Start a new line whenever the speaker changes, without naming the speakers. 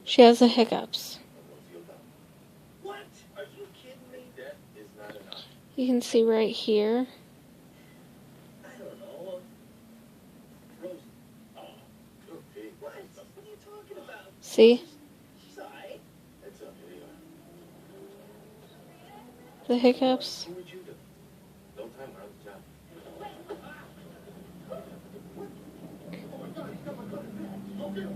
She has the hiccups.
What? Are you kidding me? That is not enough.
You can see right here.
I don't know. Rosie. Oh, you're big. What? What are you talking about?
See?
She's alright. It's okay.
The hiccups.
Who would you do? No time around the job. Oh my God, he's got my gun. Okay.